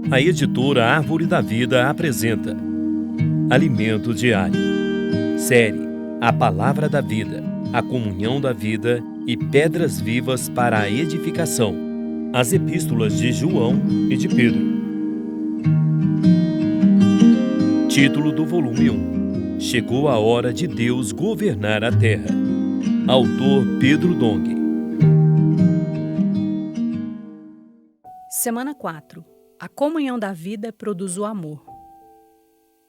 A editora Árvore da Vida apresenta Alimento Diário. Série A Palavra da Vida, a Comunhão da Vida e Pedras Vivas para a Edificação. As Epístolas de João e de Pedro. Título do volume 1. Chegou a hora de Deus governar a terra. Autor Pedro Dong. Semana 4. A comunhão da vida produz o amor.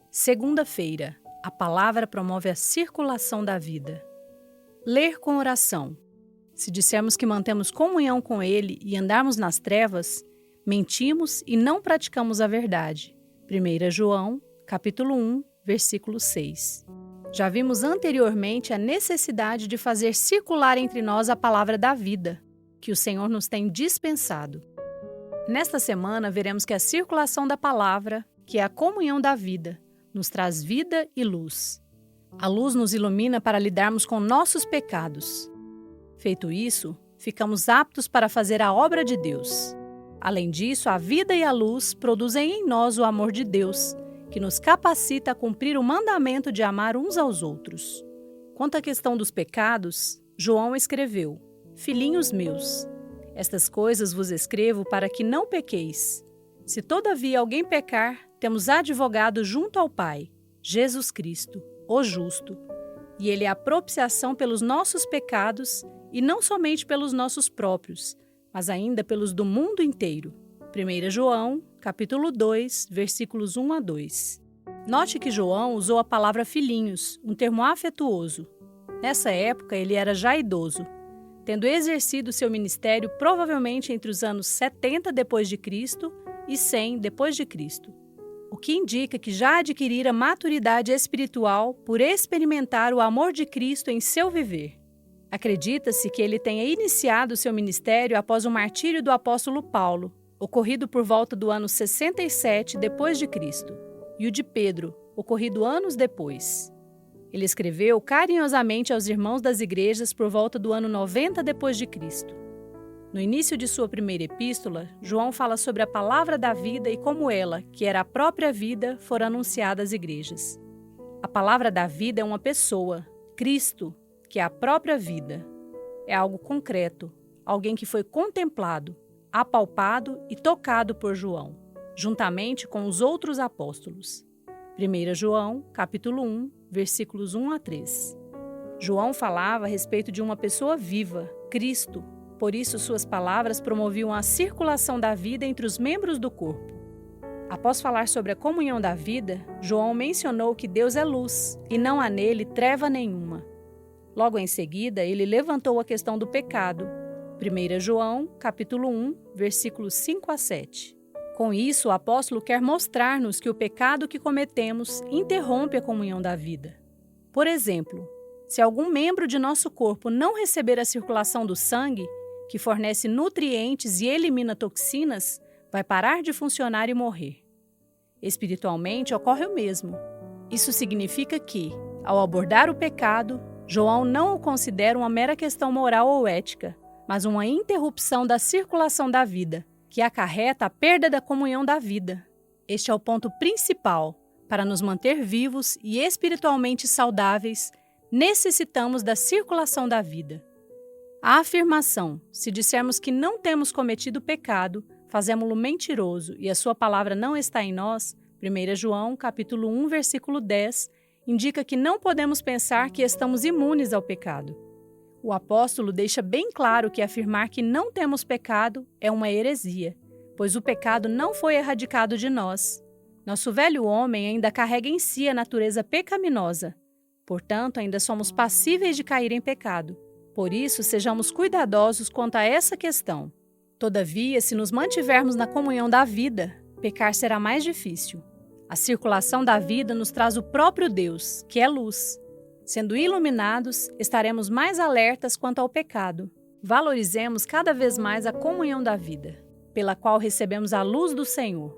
Segunda-feira. A palavra promove a circulação da vida. Ler com oração. Se dissermos que mantemos comunhão com Ele e andarmos nas trevas, mentimos e não praticamos a verdade. 1 João, capítulo 1, versículo 6. Já vimos anteriormente a necessidade de fazer circular entre nós a palavra da vida, que o Senhor nos tem dispensado. Nesta semana, veremos que a circulação da palavra, que é a comunhão da vida, nos traz vida e luz. A luz nos ilumina para lidarmos com nossos pecados. Feito isso, ficamos aptos para fazer a obra de Deus. Além disso, a vida e a luz produzem em nós o amor de Deus, que nos capacita a cumprir o mandamento de amar uns aos outros. Quanto à questão dos pecados, João escreveu: Filhinhos meus, estas coisas vos escrevo para que não pequeis. Se todavia alguém pecar, temos advogado junto ao Pai, Jesus Cristo, o justo. E Ele é a propiciação pelos nossos pecados, e não somente pelos nossos próprios, mas ainda pelos do mundo inteiro. 1 João, capítulo 2, versículos 1 a 2. Note que João usou a palavra filhinhos, um termo afetuoso. Nessa época, ele era já idoso, tendo exercido seu ministério provavelmente entre os anos 70 depois de Cristo e 100 depois de Cristo, o que indica que já adquirira maturidade espiritual por experimentar o amor de Cristo em seu viver. Acredita-se que ele tenha iniciado seu ministério após o martírio do apóstolo Paulo, ocorrido por volta do ano 67 depois de Cristo, e o de Pedro, ocorrido anos depois. Ele escreveu carinhosamente aos irmãos das igrejas por volta do ano 90 depois de Cristo. No início de sua primeira epístola, João fala sobre a palavra da vida e como ela, que era a própria vida, fora anunciada às igrejas. A palavra da vida é uma pessoa, Cristo, que é a própria vida. É algo concreto, alguém que foi contemplado, apalpado e tocado por João, juntamente com os outros apóstolos. 1 João, capítulo 1, versículos 1 a 3. João falava a respeito de uma pessoa viva, Cristo, por isso suas palavras promoviam a circulação da vida entre os membros do corpo. Após falar sobre a comunhão da vida, João mencionou que Deus é luz e não há nele treva nenhuma. Logo em seguida, ele levantou a questão do pecado. 1 João, capítulo 1, versículos 5 a 7. Com isso, o apóstolo quer mostrar-nos que o pecado que cometemos interrompe a comunhão da vida. Por exemplo, se algum membro de nosso corpo não receber a circulação do sangue, que fornece nutrientes e elimina toxinas, vai parar de funcionar e morrer. Espiritualmente, ocorre o mesmo. Isso significa que, ao abordar o pecado, João não o considera uma mera questão moral ou ética, mas uma interrupção da circulação da vida, que acarreta a perda da comunhão da vida. Este é o ponto principal. Para nos manter vivos e espiritualmente saudáveis, necessitamos da circulação da vida. A afirmação, se dissermos que não temos cometido pecado, fazemo-lo mentiroso e a sua palavra não está em nós, 1 João, capítulo 1, versículo 10, indica que não podemos pensar que estamos imunes ao pecado. O apóstolo deixa bem claro que afirmar que não temos pecado é uma heresia, pois o pecado não foi erradicado de nós. Nosso velho homem ainda carrega em si a natureza pecaminosa. Portanto, ainda somos passíveis de cair em pecado. Por isso, sejamos cuidadosos quanto a essa questão. Todavia, se nos mantivermos na comunhão da vida, pecar será mais difícil. A circulação da vida nos traz o próprio Deus, que é luz. Sendo iluminados, estaremos mais alertas quanto ao pecado. Valorizemos cada vez mais a comunhão da vida, pela qual recebemos a luz do Senhor.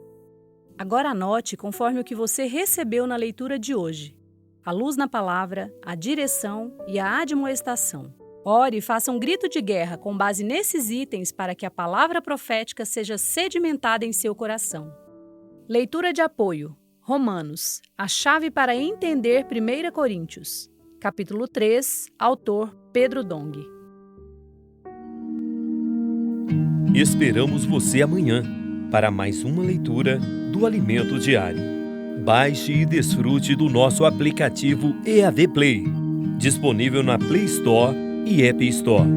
Agora anote conforme o que você recebeu na leitura de hoje: a luz na palavra, a direção e a admoestação. Ore e faça um grito de guerra com base nesses itens para que a palavra profética seja sedimentada em seu coração. Leitura de apoio. Romanos, a chave para entender 1 Coríntios. Capítulo 3, autor Pedro Dong. Esperamos você amanhã para mais uma leitura do Alimento Diário. Baixe e desfrute do nosso aplicativo EAV Play, disponível na Play Store e App Store.